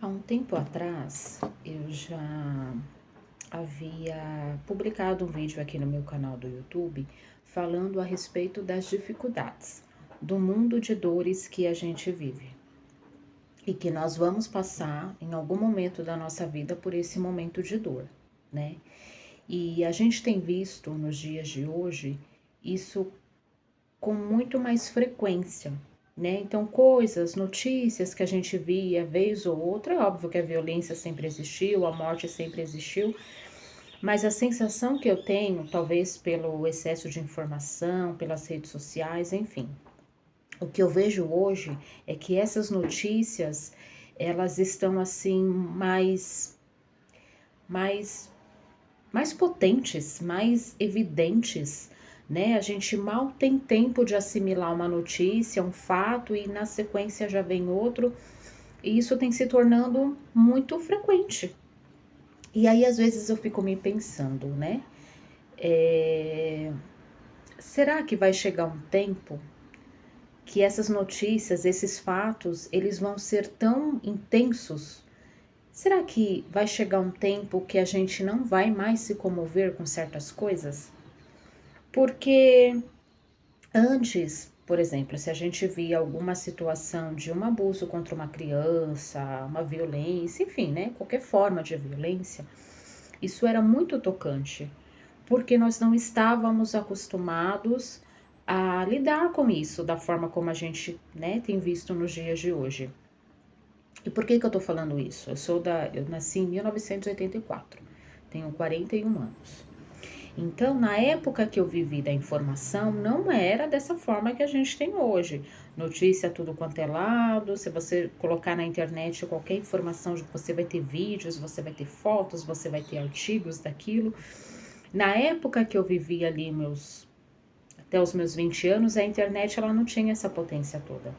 Há um tempo atrás, eu já havia publicado um vídeo aqui no meu canal do YouTube falando a respeito das dificuldades do mundo de dores que a gente vive e que nós vamos passar em algum momento da nossa vida por esse momento de dor, né? E a gente tem visto nos dias de hoje isso com muito mais frequência, né? Então, coisas, notícias que a gente via vez ou outra, é óbvio que a violência sempre existiu, a morte sempre existiu, mas a sensação que eu tenho, talvez pelo excesso de informação, pelas redes sociais, enfim, o que eu vejo hoje é que essas notícias, elas estão assim mais mais potentes, mais evidentes, né? A gente mal tem tempo de assimilar uma notícia, um fato, e na sequência já vem outro, e isso tem se tornando muito frequente. E aí, às vezes, eu fico me pensando, né? Será que vai chegar um tempo que essas notícias, esses fatos, eles vão ser tão intensos? Será que vai chegar um tempo que a gente não vai mais se comover com certas coisas? Porque antes, por exemplo, se a gente via alguma situação de um abuso contra uma criança, uma violência, enfim, né, qualquer forma de violência, isso era muito tocante, porque nós não estávamos acostumados a lidar com isso da forma como a gente, né, tem visto nos dias de hoje. E por que eu tô falando isso? Eu nasci em 1984, tenho 41 anos. Então, na época que eu vivi da informação, não era dessa forma que a gente tem hoje. Notícia tudo quanto é lado, se você colocar na internet qualquer informação, você vai ter vídeos, você vai ter fotos, você vai ter artigos daquilo. Na época que eu vivi ali até os meus 20 anos, a internet ela não tinha essa potência toda.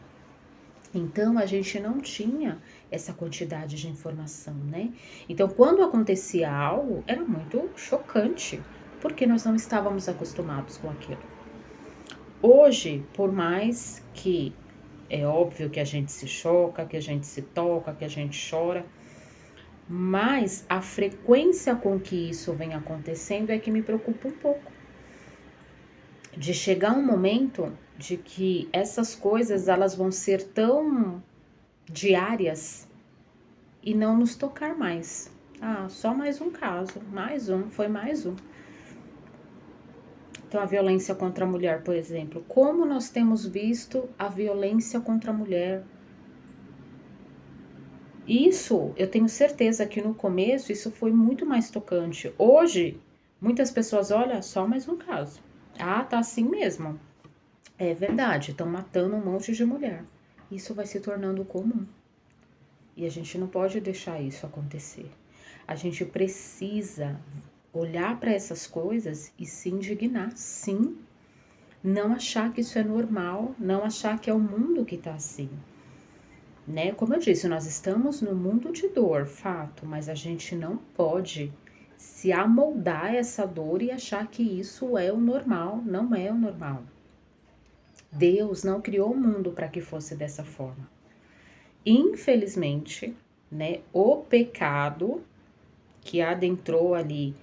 Então, a gente não tinha essa quantidade de informação, né? Então, quando acontecia algo, era muito chocante, porque nós não estávamos acostumados com aquilo. Hoje, por mais que é óbvio que a gente se choca, que a gente se toca, que a gente chora, mas a frequência com que isso vem acontecendo é que me preocupa um pouco. De chegar um momento de que essas coisas elas vão ser tão diárias e não nos tocar mais. Ah, só mais um caso, foi mais um. Então, a violência contra a mulher, por exemplo. Como nós temos visto a violência contra a mulher? Isso, eu tenho certeza que no começo isso foi muito mais tocante. Hoje, muitas pessoas, olha, só mais um caso. Ah, tá assim mesmo. É verdade, estão matando um monte de mulher. Isso vai se tornando comum. E a gente não pode deixar isso acontecer. A gente precisa olhar para essas coisas e se indignar, sim. Não achar que isso é normal, não achar que é o mundo que tá assim. Né? Como eu disse, nós estamos no mundo de dor, fato, mas a gente não pode se amoldar a essa dor e achar que isso é o normal, não é o normal. Deus não criou o mundo para que fosse dessa forma. Infelizmente, né, o pecado que adentrou ali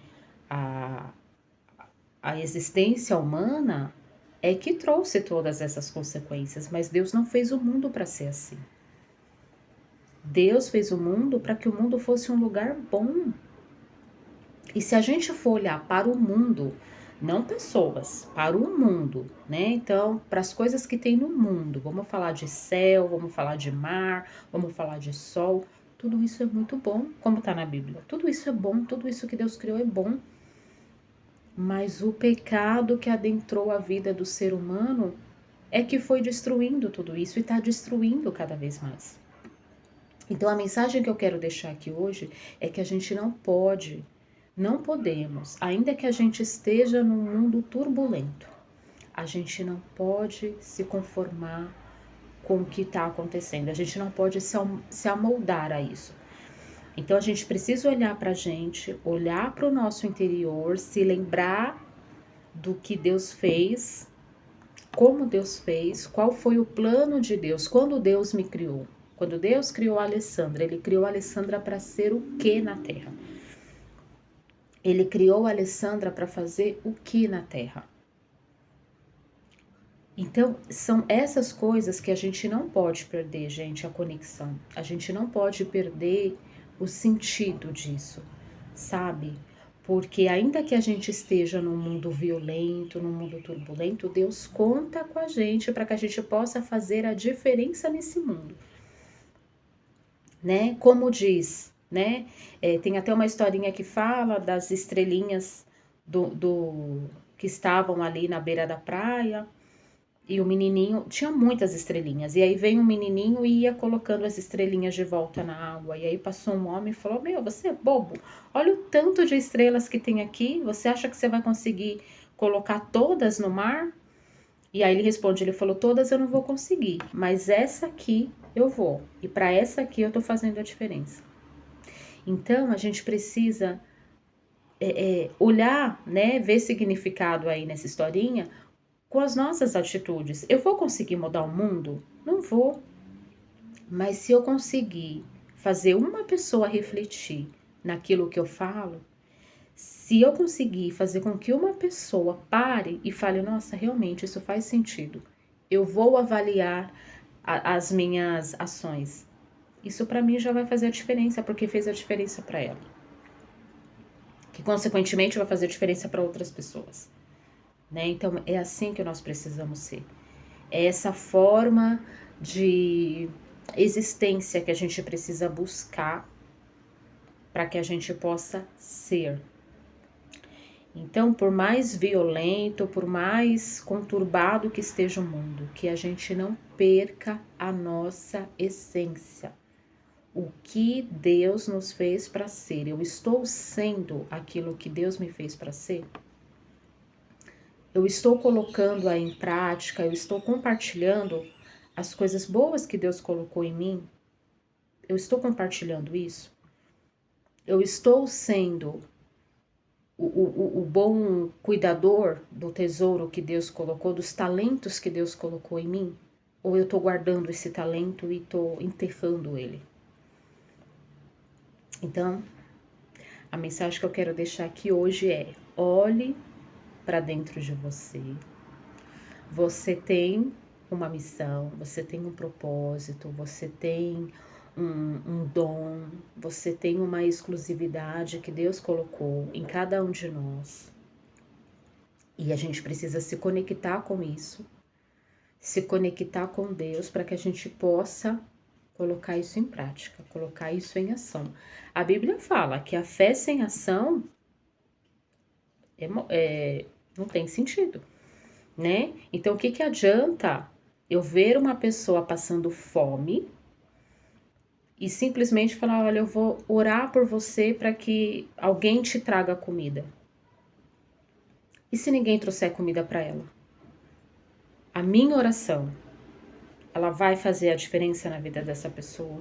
a, a existência humana é que trouxe todas essas consequências, mas Deus não fez o mundo para ser assim. Deus fez o mundo para que o mundo fosse um lugar bom. E se a gente for olhar para o mundo, não pessoas, para o mundo, né? Então, para as coisas que tem no mundo, vamos falar de céu, vamos falar de mar, vamos falar de sol, tudo isso é muito bom, como está na Bíblia. Tudo isso é bom, tudo isso que Deus criou é bom. Mas o pecado que adentrou a vida do ser humano é que foi destruindo tudo isso e está destruindo cada vez mais. Então, a mensagem que eu quero deixar aqui hoje é que a gente não podemos, ainda que a gente esteja num mundo turbulento, a gente não pode se conformar com o que está acontecendo, a gente não pode se amoldar a isso. Então, a gente precisa olhar para a gente, olhar para o nosso interior, se lembrar do que Deus fez, como Deus fez, qual foi o plano de Deus, quando Deus me criou. Quando Deus criou a Alessandra, Ele criou a Alessandra para ser o que na Terra? Ele criou a Alessandra para fazer o que na Terra? Então, são essas coisas que a gente não pode perder, gente, a conexão. A gente não pode perder o sentido disso, sabe? Porque ainda que a gente esteja num mundo violento, num mundo turbulento, Deus conta com a gente para que a gente possa fazer a diferença nesse mundo, né? Como diz, né? Tem até uma historinha que fala das estrelinhas que estavam ali na beira da praia. E o menininho, tinha muitas estrelinhas, e aí veio um menininho e ia colocando as estrelinhas de volta na água, e aí passou um homem e falou, meu, você é bobo, olha o tanto de estrelas que tem aqui, você acha que você vai conseguir colocar todas no mar? E aí ele responde, ele falou, todas eu não vou conseguir, mas essa aqui eu vou, e para essa aqui eu tô fazendo a diferença. Então, a gente precisa olhar, né, ver significado aí nessa historinha, com as nossas atitudes. Eu vou conseguir mudar o mundo? Não vou. Mas se eu conseguir fazer uma pessoa refletir naquilo que eu falo, se eu conseguir fazer com que uma pessoa pare e fale, nossa, realmente isso faz sentido, eu vou avaliar as minhas ações. Isso para mim já vai fazer a diferença, porque fez a diferença para ela. Que consequentemente vai fazer a diferença para outras pessoas. Né? Então, é assim que nós precisamos ser. É essa forma de existência que a gente precisa buscar para que a gente possa ser. Então, por mais violento, por mais conturbado que esteja o mundo, que a gente não perca a nossa essência. O que Deus nos fez para ser. Eu estou sendo aquilo que Deus me fez para ser? Eu estou colocando aí em prática, eu estou compartilhando as coisas boas que Deus colocou em mim? Eu estou compartilhando isso? Eu estou sendo o bom cuidador do tesouro que Deus colocou, dos talentos que Deus colocou em mim? Ou eu estou guardando esse talento e estou enterrando ele? Então, a mensagem que eu quero deixar aqui hoje é: olhe para dentro de você. Você tem uma missão, você tem um propósito, você tem um dom, você tem uma exclusividade que Deus colocou em cada um de nós. E a gente precisa se conectar com isso, se conectar com Deus para que a gente possa colocar isso em prática, colocar isso em ação. A Bíblia fala que a fé sem ação não tem sentido, né? Então, o que adianta eu ver uma pessoa passando fome e simplesmente falar, olha, eu vou orar por você para que alguém te traga comida? E se ninguém trouxer comida para ela? A minha oração, ela vai fazer a diferença na vida dessa pessoa?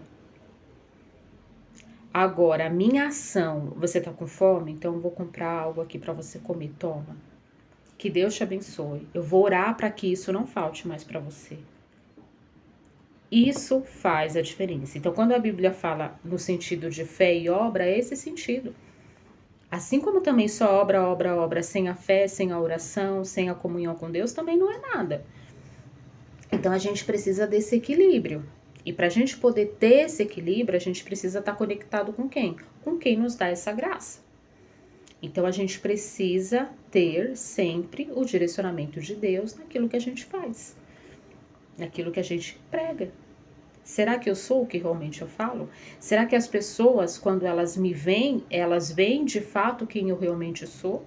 Agora, a minha ação, você tá com fome? Então eu vou comprar algo aqui para você comer, toma. Que Deus te abençoe. Eu vou orar para que isso não falte mais para você. Isso faz a diferença. Então, quando a Bíblia fala no sentido de fé e obra, é esse sentido. Assim como também só obra, sem a fé, sem a oração, sem a comunhão com Deus, também não é nada. Então, a gente precisa desse equilíbrio. E para a gente poder ter esse equilíbrio, a gente precisa estar conectado com quem? Com quem nos dá essa graça. Então, a gente precisa ter sempre o direcionamento de Deus naquilo que a gente faz, naquilo que a gente prega. Será que eu sou o que realmente eu falo? Será que as pessoas, quando elas me veem, elas veem de fato quem eu realmente sou?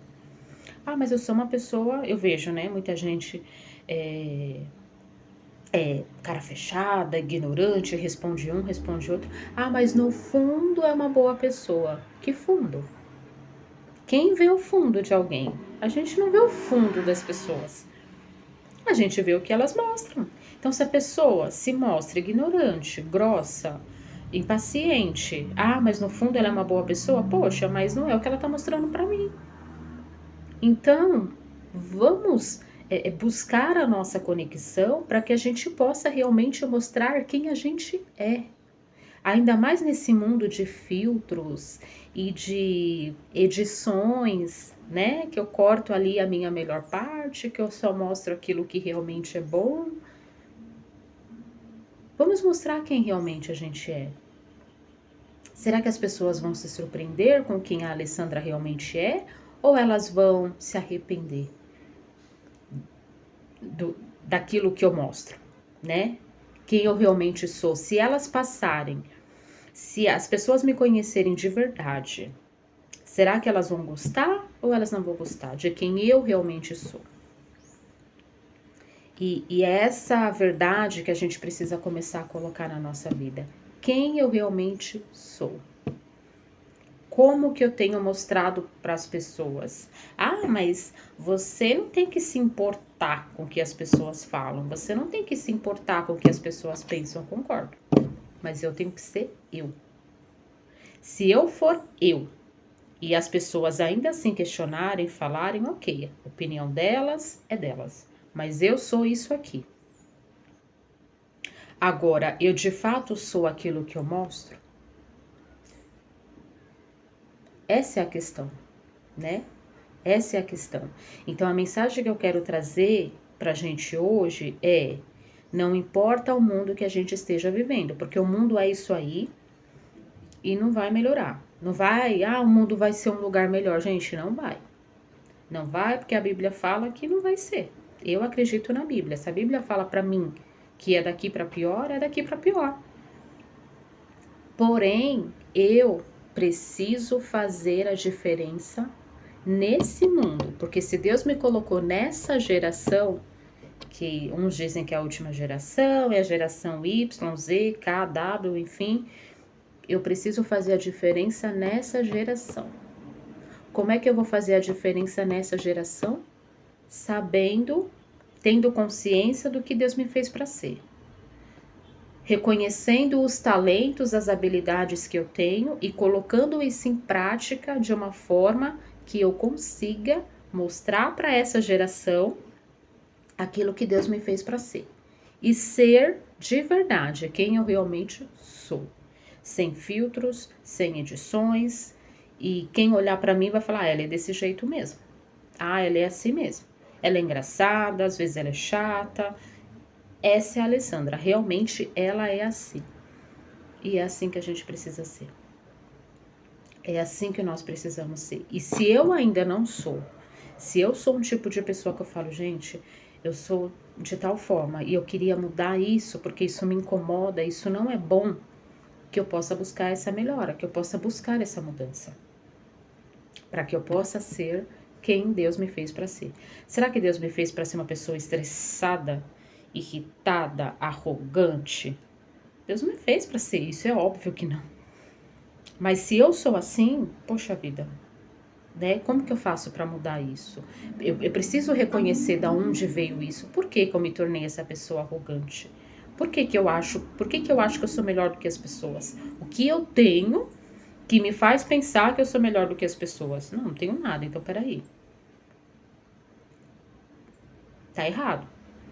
Ah, mas eu sou uma pessoa, eu vejo, né? Muita gente cara fechada, ignorante, responde um, responde outro. Ah, mas no fundo é uma boa pessoa. Que fundo? Quem vê o fundo de alguém? A gente não vê o fundo das pessoas. A gente vê o que elas mostram. Então, se a pessoa se mostra ignorante, grossa, impaciente, ah, mas no fundo ela é uma boa pessoa, poxa, mas não é o que ela tá mostrando para mim. Então, vamos buscar a nossa conexão para que a gente possa realmente mostrar quem a gente é. Ainda mais nesse mundo de filtros e de edições, né? Que eu corto ali a minha melhor parte, que eu só mostro aquilo que realmente é bom. Vamos mostrar quem realmente a gente é. Será que as pessoas vão se surpreender com quem a Alessandra realmente é? Ou elas vão se arrepender daquilo que eu mostro, né? Quem eu realmente sou. Se elas passarem, se as pessoas me conhecerem de verdade, será que elas vão gostar ou elas não vão gostar de quem eu realmente sou? E é essa verdade que a gente precisa começar a colocar na nossa vida. Quem eu realmente sou? Como que eu tenho mostrado para as pessoas? Ah, mas você não tem que se importar com o que as pessoas falam. Você não tem que se importar com o que as pessoas pensam. Eu concordo. Mas eu tenho que ser eu. Se eu for eu e as pessoas ainda assim questionarem, falarem, ok, a opinião delas é delas. Mas eu sou isso aqui. Agora, eu de fato sou aquilo que eu mostro? Essa é a questão, né? Essa é a questão. Então, a mensagem que eu quero trazer pra gente hoje é: não importa o mundo que a gente esteja vivendo, porque o mundo é isso aí e não vai melhorar. Não vai, o mundo vai ser um lugar melhor. Gente, não vai. Não vai, porque a Bíblia fala que não vai ser. Eu acredito na Bíblia. Se a Bíblia fala pra mim que é daqui pra pior, é daqui pra pior. Porém, eu preciso fazer a diferença nesse mundo, porque se Deus me colocou nessa geração, que uns dizem que é a última geração, é a geração Y, Z, K, W, enfim, eu preciso fazer a diferença nessa geração. Como é que eu vou fazer a diferença nessa geração? Sabendo, tendo consciência do que Deus me fez para ser. Reconhecendo os talentos, as habilidades que eu tenho e colocando isso em prática de uma forma que eu consiga mostrar para essa geração aquilo que Deus me fez para ser. E ser de verdade quem eu realmente sou. Sem filtros, sem edições. E quem olhar para mim vai falar, ela é desse jeito mesmo. Ela é assim mesmo. Ela é engraçada, às vezes ela é chata. Essa é a Alessandra, realmente ela é assim. E é assim que a gente precisa ser. É assim que nós precisamos ser. E se eu ainda não sou, se eu sou um tipo de pessoa que eu falo, gente, eu sou de tal forma e eu queria mudar isso porque isso me incomoda, isso não é bom, que eu possa buscar essa melhora, que eu possa buscar essa mudança. Para que eu possa ser quem Deus me fez para ser. Será que Deus me fez para ser uma pessoa estressada, irritada, arrogante? Deus me fez para ser isso, é óbvio que não. Mas se eu sou assim, poxa vida, né? Como que eu faço para mudar isso? Eu preciso reconhecer de onde veio isso. Por que eu me tornei essa pessoa arrogante? Por que eu acho que eu sou melhor do que as pessoas? O que eu tenho que me faz pensar que eu sou melhor do que as pessoas? Não tenho nada, então peraí. Tá errado,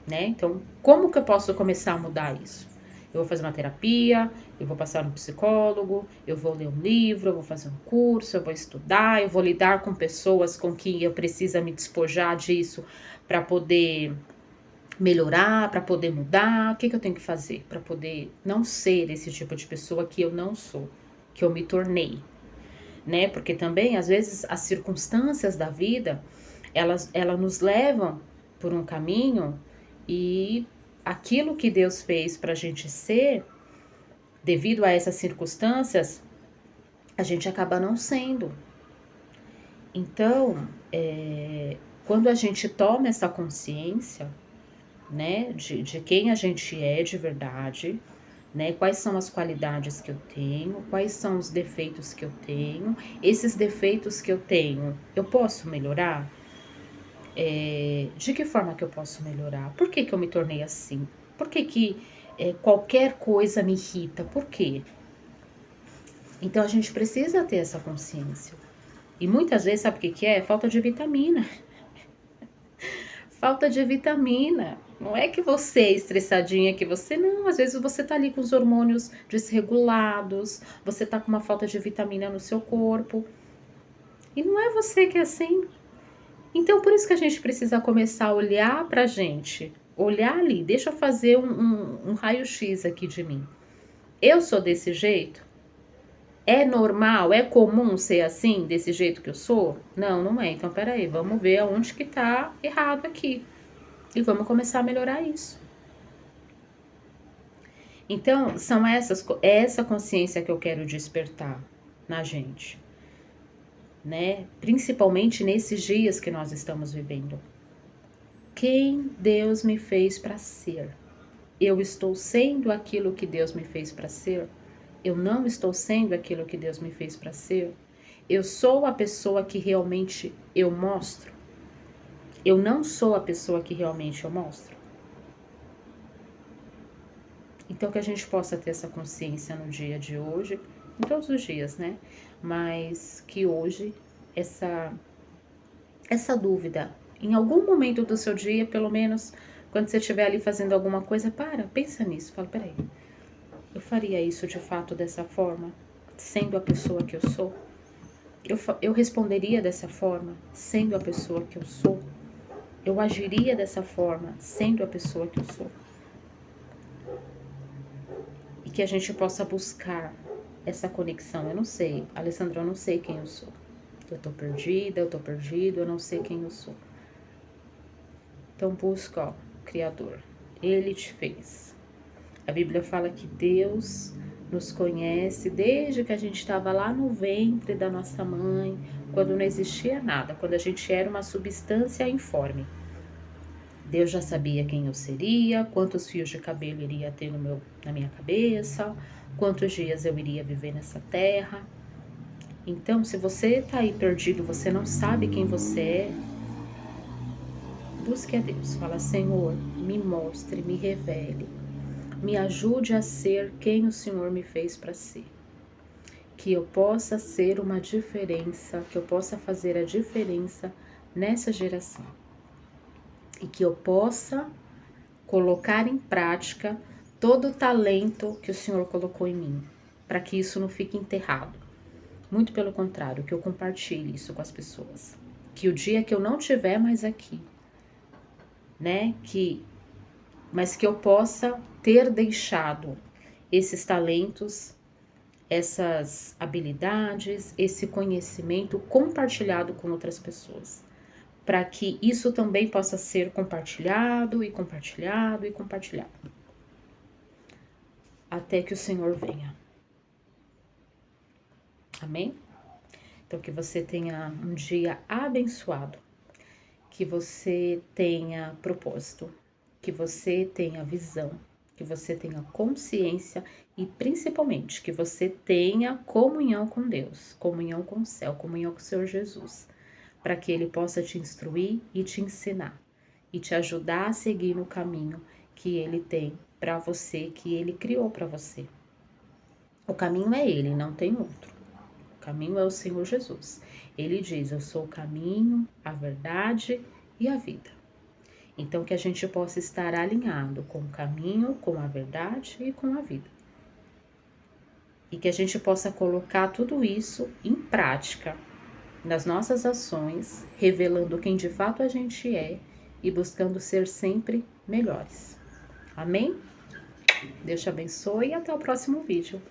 né? Então, como que eu posso começar a mudar isso? Eu vou fazer uma terapia, eu vou passar no psicólogo, eu vou ler um livro, eu vou fazer um curso, eu vou estudar, eu vou lidar com pessoas com quem eu preciso me despojar disso para poder melhorar, para poder mudar. O que eu tenho que fazer para poder não ser esse tipo de pessoa que eu não sou, que eu me tornei, né? Porque também, às vezes, as circunstâncias da vida, elas nos levam por um caminho e aquilo que Deus fez para a gente ser, devido a essas circunstâncias, a gente acaba não sendo. Então, quando a gente toma essa consciência, né, de quem a gente é de verdade, né, quais são as qualidades que eu tenho, quais são os defeitos que eu tenho, esses defeitos que eu tenho, eu posso melhorar? De que forma que eu posso melhorar? Por que eu me tornei assim? Por que qualquer coisa me irrita? Por quê? Então a gente precisa ter essa consciência. E muitas vezes, sabe o que é? Falta de vitamina. falta de vitamina. Não é que você é estressadinha, que você não. Às vezes você tá ali com os hormônios desregulados, você tá com uma falta de vitamina no seu corpo. E não é você que é assim. Então, por isso que a gente precisa começar a olhar pra gente. Olhar ali, deixa eu fazer um raio-x aqui de mim. Eu sou desse jeito? É normal, é comum ser assim, desse jeito que eu sou? Não, não é. Então, peraí, vamos ver aonde que tá errado aqui. E vamos começar a melhorar isso. Então, é essa consciência que eu quero despertar na gente, né? Principalmente nesses dias que nós estamos vivendo. Quem Deus me fez para ser? Eu estou sendo aquilo que Deus me fez para ser? Eu não estou sendo aquilo que Deus me fez para ser? Eu sou a pessoa que realmente eu mostro? Eu não sou a pessoa que realmente eu mostro? Então que a gente possa ter essa consciência no dia de hoje, em todos os dias, né? Mas que hoje essa dúvida, em algum momento do seu dia, pelo menos quando você estiver ali fazendo alguma coisa, pensa nisso, fala, peraí, eu faria isso de fato dessa forma, sendo a pessoa que eu sou? Eu responderia dessa forma, sendo a pessoa que eu sou? Eu agiria dessa forma, sendo a pessoa que eu sou? E que a gente possa buscar essa conexão. Eu não sei, Alessandra, eu não sei quem eu sou. Eu tô perdida, eu tô perdido, eu não sei quem eu sou. Então busca, ó, o Criador. Ele te fez. A Bíblia fala que Deus nos conhece desde que a gente estava lá no ventre da nossa mãe, quando não existia nada, quando a gente era uma substância informe. Deus já sabia quem eu seria, quantos fios de cabelo iria ter na minha cabeça, quantos dias eu iria viver nessa terra. Então, se você está aí perdido, você não sabe quem você é, busque a Deus. Fala, Senhor, me mostre, me revele, me ajude a ser quem o Senhor me fez para ser. Que eu possa ser uma diferença, que eu possa fazer a diferença nessa geração. E que eu possa colocar em prática todo o talento que o Senhor colocou em mim, para que isso não fique enterrado. Muito pelo contrário, que eu compartilhe isso com as pessoas. Que o dia que eu não estiver mais aqui, né, mas que eu possa ter deixado esses talentos, essas habilidades, esse conhecimento compartilhado com outras pessoas, para que isso também possa ser compartilhado e compartilhado e compartilhado, até que o Senhor venha. Amém? Então que você tenha um dia abençoado, que você tenha propósito, que você tenha visão, que você tenha consciência e principalmente que você tenha comunhão com Deus, comunhão com o céu, comunhão com o Senhor Jesus, para que Ele possa te instruir e te ensinar e te ajudar a seguir no caminho que Ele tem para você, que Ele criou para você. O caminho é Ele, não tem outro. O caminho é o Senhor Jesus. Ele diz, eu sou o caminho, a verdade e a vida. Então, que a gente possa estar alinhado com o caminho, com a verdade e com a vida. E que a gente possa colocar tudo isso em prática nas nossas ações, revelando quem de fato a gente é e buscando ser sempre melhores. Amém? Deus te abençoe e até o próximo vídeo.